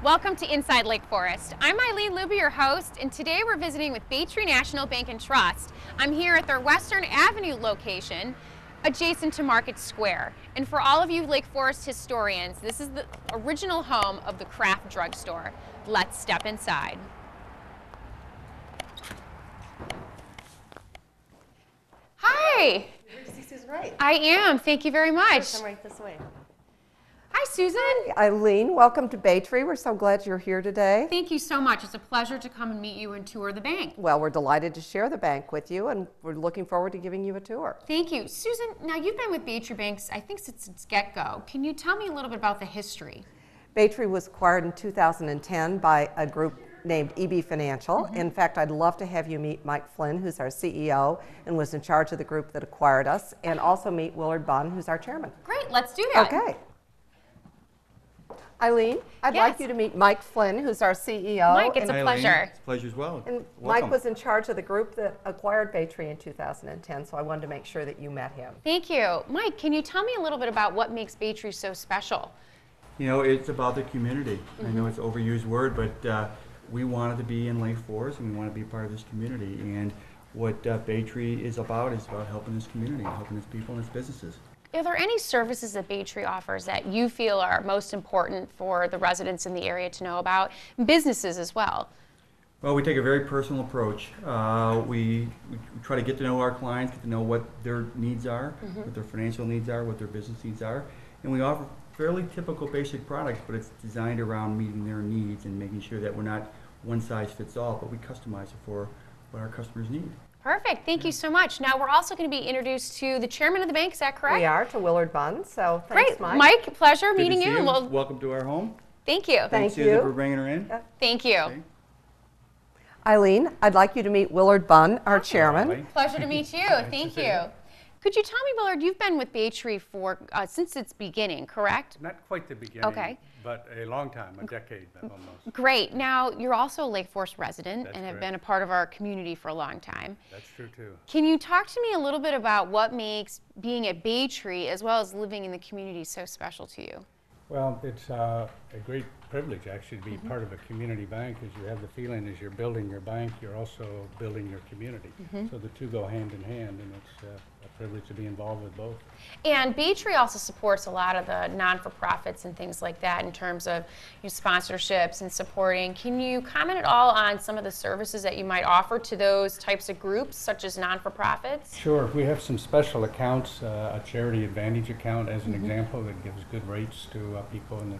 Welcome to Inside Lake Forest. I'm Eileen Luby, your host, and today we're visiting with Baytree National Bank and Trust. I'm here at their Western Avenue location, adjacent to Market Square. And for all of you Lake Forest historians, this is the original home of the craft drugstore. Let's step inside. Hi. You're here to see Susan Wright. I am. Thank you very much. Come right this way. Hi, Susan. Hi, Eileen. Welcome to Baytree. We're so glad you're here today. Thank you so much. It's a pleasure to come and meet you and tour the bank. Well, we're delighted to share the bank with you, and we're looking forward to giving you a tour. Thank you. Susan, now you've been with Baytree Banks, I think, since its get-go. Can you tell me a little bit about the history? Baytree was acquired in 2010 by a group named EB Financial. In fact, I'd love to have you meet Mike Flynn, who's our CEO and was in charge of the group that acquired us, and also meet Willard Bunn, who's our chairman. Great, let's do that. Okay. Eileen, I'd like you to meet Mike Flynn, who's our CEO. Mike, it's a pleasure. It's a pleasure as well. And Welcome. Mike was in charge of the group that acquired Baytree in 2010, so I wanted to make sure that you met him. Thank you. Mike, can you tell me a little bit about what makes Baytree so special? You know, it's about the community. I know it's an overused word, but we wanted to be in Lake Forest and we want to be a part of this community. And what Baytree is about helping this community, helping its people and its businesses. Are there any services that Baytree offers that you feel are most important for the residents in the area to know about, businesses as well? Well, we take a very personal approach. We try to get to know our clients, get to know what their needs are, what their financial needs are, what their business needs are. And we offer fairly typical basic products, but it's designed around meeting their needs and making sure that we're not one size fits all, but we customize it for what our customers need. Perfect. Thank you so much. Now, we're also going to be introduced to the chairman of the bank. Is that correct? We are, to Willard Bunn, so thanks, Great. Mike. Mike, pleasure Good meeting to see you. you. Welcome to our home. Thank you. Thank Susan you. for bringing her in. Thank you. Okay. Eileen, I'd like you to meet Willard Bunn, our chairman. Pleasure to meet you. Thank you. Could you tell me, Willard, you've been with Baytree for since its beginning, correct? Not quite the beginning, but a long time, a decade almost. Great. Now, you're also a Lake Forest resident That's and have correct. been a part of our community for a long time. That's true too. Can you talk to me a little bit about what makes being at Baytree as well as living in the community so special to you? Well, it's a great privilege actually to be part of a community bank, as you have the feeling as you're building your bank, you're also building your community. So the two go hand in hand, and it's a privilege to be involved with both. And Baytree also supports a lot of the non-for-profits and things like that in terms of sponsorships and supporting. Can you comment at all on some of the services that you might offer to those types of groups, such as non-for-profits? Sure. We have some special accounts, a charity advantage account as an example that gives good rates to people in the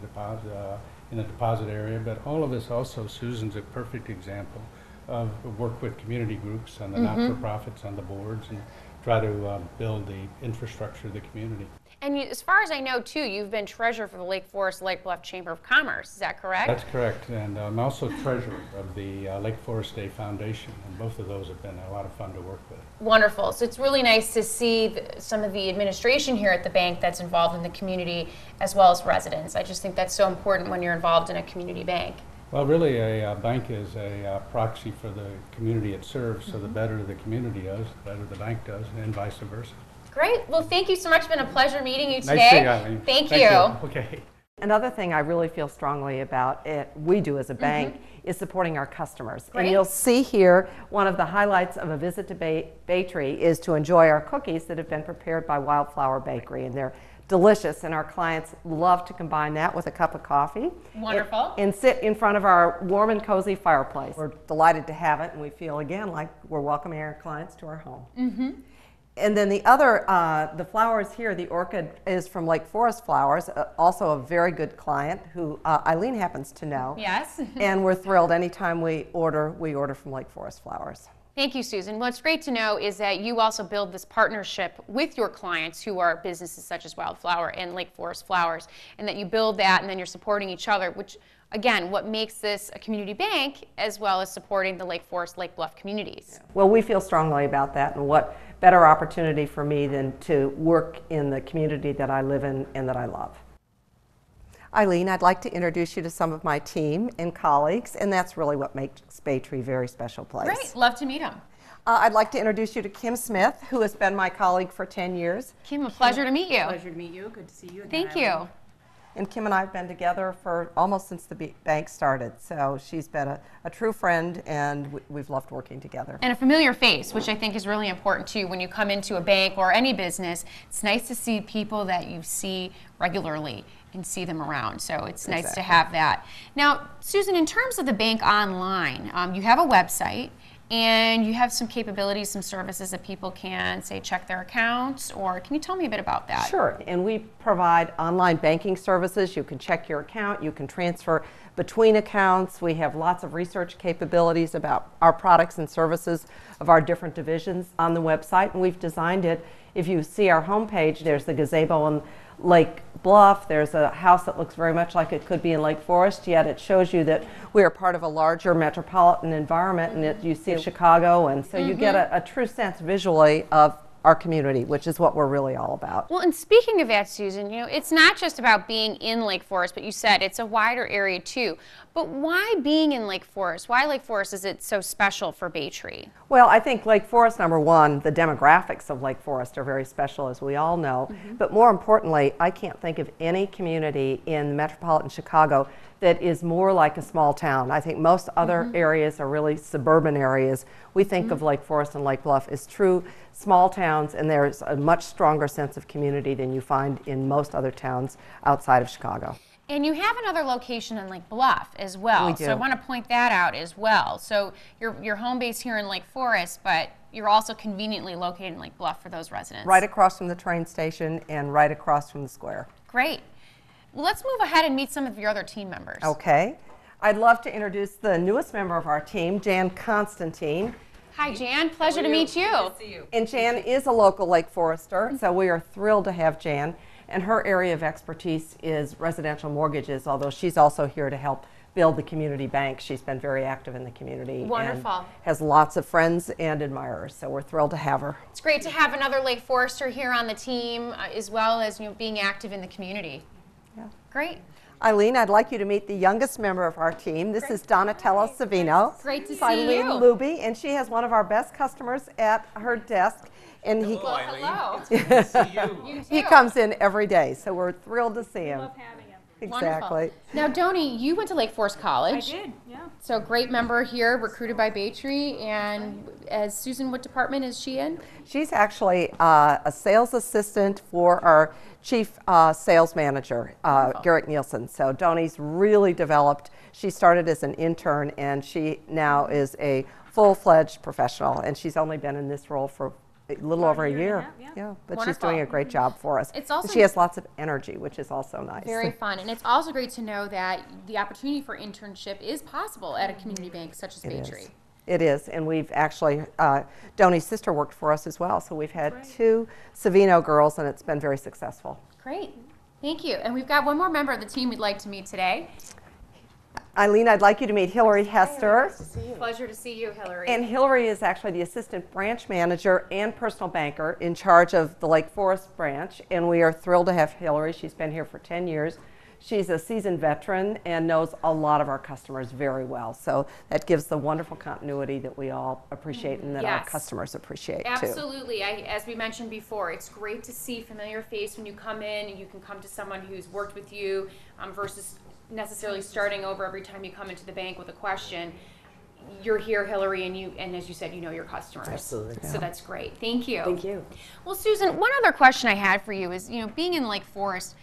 deposit area. But all of this also, Susan's a perfect example of work with community groups and the not-for-profits on the boards and try to build the infrastructure of the community. And as far as I know, too, you've been treasurer for the Lake Forest Lake Bluff Chamber of Commerce. Is that correct? That's correct. And I'm also treasurer of the Lake Forest Day Foundation, and both of those have been a lot of fun to work with. Wonderful. So it's really nice to see some of the administration here at the bank that's involved in the community as well as residents. I just think that's so important when you're involved in a community bank. Well, really, a bank is a proxy for the community it serves, so the better the community does, the better the bank does, and vice versa. Great. Well, thank you so much. It's been a pleasure meeting you today. Nice to see you, Eileen. Thank you. Okay. Another thing I really feel strongly about, we do as a bank, is supporting our customers. Great. And you'll see here, one of the highlights of a visit to Baytree is to enjoy our cookies that have been prepared by WILDFLOUR Bakery, and they're delicious, and our clients love to combine that with a cup of coffee. Wonderful. And sit in front of our warm and cozy fireplace. We're delighted to have it, and we feel again like we're welcoming our clients to our home. And then the other, the flowers here, the orchid is from Lake Forest Flowers, also a very good client who Eileen happens to know. Yes. And we're thrilled anytime we order from Lake Forest Flowers. Thank you, Susan. What's great to know is that you also build this partnership with your clients who are businesses such as WILDFLOUR and Lake Forest Flowers, and that you build that and then you're supporting each other, which, again, what makes this a community bank as well as supporting the Lake Forest, Lake Bluff communities. Well, we feel strongly about that, and what better opportunity for me than to work in the community that I live in and that I love. Eileen, I'd like to introduce you to some of my team and colleagues, and that's really what makes Baytree a very special place. Great. Love to meet them. I'd like to introduce you to Kim Smith, who has been my colleague for 10 years. Kim, a pleasure to meet you. Pleasure to meet you. Good to see you again. Thank you. And Kim and I have been together for almost since the bank started. So she's been a true friend, and we've loved working together. And a familiar face, which I think is really important too. When you come into a bank or any business, it's nice to see people that you see regularly and see them around. So it's nice to have that. Now, Susan, in terms of the bank online, you have a website, and you have some capabilities, some services that people can, say, check their accounts, or can you tell me a bit about that? Sure, and we provide online banking services. You can check your account, you can transfer between accounts. We have lots of research capabilities about our products and services of our different divisions on the website, and we've designed it. If you see our homepage, there's the gazebo and Lake Bluff. There's a house that looks very much like it could be in Lake Forest, yet it shows you that we are part of a larger metropolitan environment, and you see Chicago, and so you get a true sense visually of our community, which is what we're really all about. Well, and speaking of that, Susan, you know, it's not just about being in Lake Forest, but you said it's a wider area too. But why being in Lake Forest? Why Lake Forest is it so special for Baytree? Well, I think Lake Forest, number one, the demographics of Lake Forest are very special, as we all know. But more importantly, I can't think of any community in metropolitan Chicago that is more like a small town. I think most other areas are really suburban areas. We think of Lake Forest and Lake Bluff as true small towns, and there's a much stronger sense of community than you find in most other towns outside of Chicago. And you have another location in Lake Bluff as well. We do. So I want to point that out as well. So your home base here in Lake Forest, but you're also conveniently located in Lake Bluff for those residents. Right across from the train station and right across from the square. Great. Well, let's move ahead and meet some of your other team members. Okay. I'd love to introduce the newest member of our team, Jan Constantine. Hi, Jan. Pleasure to meet you. Good to see you. And Jan is a local Lake Forester, so we are thrilled to have Jan. And her area of expertise is residential mortgages, although she's also here to help build the community bank. She's been very active in the community. Wonderful. And has lots of friends and admirers, so we're thrilled to have her. It's great to have another Lake Forester here on the team, as well as being active in the community. Yeah. Great. Eileen, I'd like you to meet the youngest member of our team. This is Donatella Savino. Great to It's see Eileen you. Luby, and she has one of our best customers at her desk. And he, Well, hello. You he too. comes in every day, so we're thrilled to see him. Love having him. Exactly. Wonderful. Now, Doni, you went to Lake Forest I College. did, yeah. So great member here, recruited by Baytree. And as Susan, what department is she in? She's actually a sales assistant for our chief sales manager, Garrett Nielsen. So Doni's really developed. She started as an intern, and she now is a full-fledged professional. And she's only been in this role for a little over a year. Yeah. But Wonderful. she's doing a great job for us. It's also she has lots of energy, which is also nice. Very fun. And it's also great to know that the opportunity for internship is possible at a community bank such as Baytree. It is, and we've actually, Doni's sister worked for us as well, so we've had 2 Savino girls, and it's been very successful. Great. Thank you. And we've got one more member of the team we'd like to meet today. Eileen, I'd like you to meet Hilary Hester. Pleasure to see you, Hilary. And Hilary is actually the assistant branch manager and personal banker in charge of the Lake Forest branch, and we are thrilled to have Hilary. She's been here for 10 years. She's a seasoned veteran and knows a lot of our customers very well, so that gives the wonderful continuity that we all appreciate and that our Yes. customers appreciate too. Absolutely. As we mentioned before, it's great to see familiar face when you come in, and you can come to someone who's worked with you versus necessarily starting over every time you come into the bank with a question. You're here, Hilary, and as you said, you know your customers. Absolutely. So that's great. Thank you. Thank you. Well, Susan, one other question I had for you is, being in Lake Forest,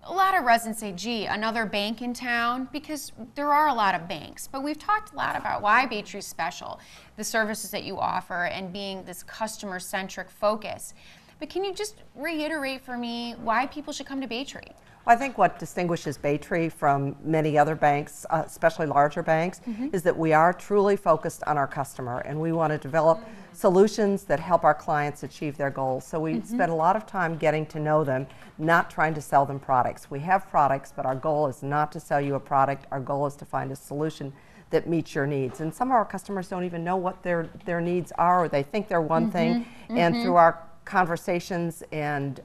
a lot of residents say, gee, another bank in town, because there are a lot of banks. But we've talked a lot about why Baytree's special, the services that you offer, and being this customer-centric focus. But can you just reiterate for me why people should come to Baytree? I think what distinguishes Baytree from many other banks, especially larger banks, is that we are truly focused on our customer, and we want to develop solutions that help our clients achieve their goals. So we spend a lot of time getting to know them, not trying to sell them products. We have products, but our goal is not to sell you a product. Our goal is to find a solution that meets your needs. And some of our customers don't even know what their needs are, or they think they're one thing, and through our conversations and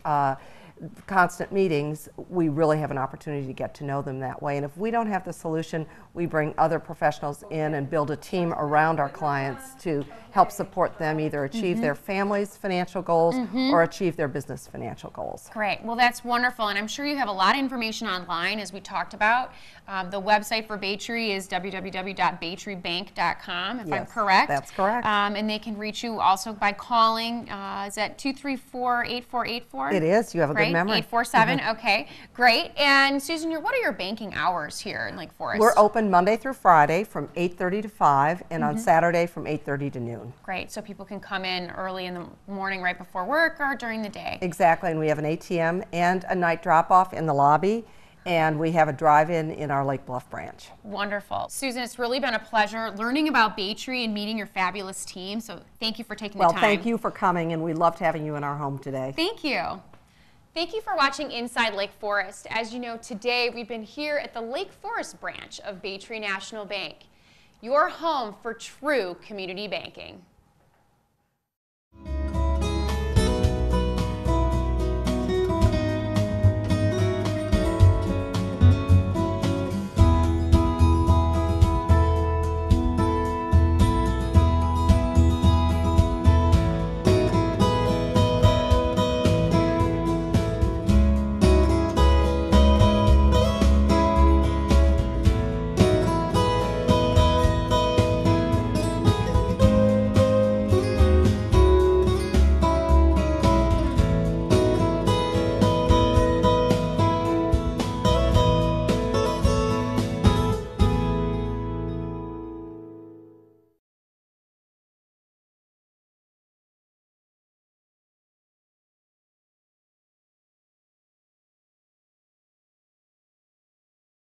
constant meetings, we really have an opportunity to get to know them that way. And if we don't have the solution, we bring other professionals in and build a team around our clients to help support them either achieve their family's financial goals or achieve their business financial goals. Great. Well, that's wonderful. And I'm sure you have a lot of information online, as we talked about. The website for Baytree is www.baytreebank.com, if I'm correct. That's correct. And they can reach you also by calling, is that 234-8484? It is. You have a good memory. 847. Okay, great. And Susan, what are your banking hours here in Lake Forest? We're open Monday through Friday from 8:30 to 5, and on Saturday from 8:30 to noon. Great. So people can come in early in the morning right before work or during the day. Exactly. And we have an ATM and a night drop-off in the lobby. And we have a drive-in in our Lake Bluff branch. Wonderful. Susan, it's really been a pleasure learning about Baytree and meeting your fabulous team. So thank you for taking the time. Well, thank you for coming, and we loved having you in our home today. Thank you. Thank you for watching Inside Lake Forest. As you know, today we've been here at the Lake Forest branch of Baytree National Bank, your home for true community banking.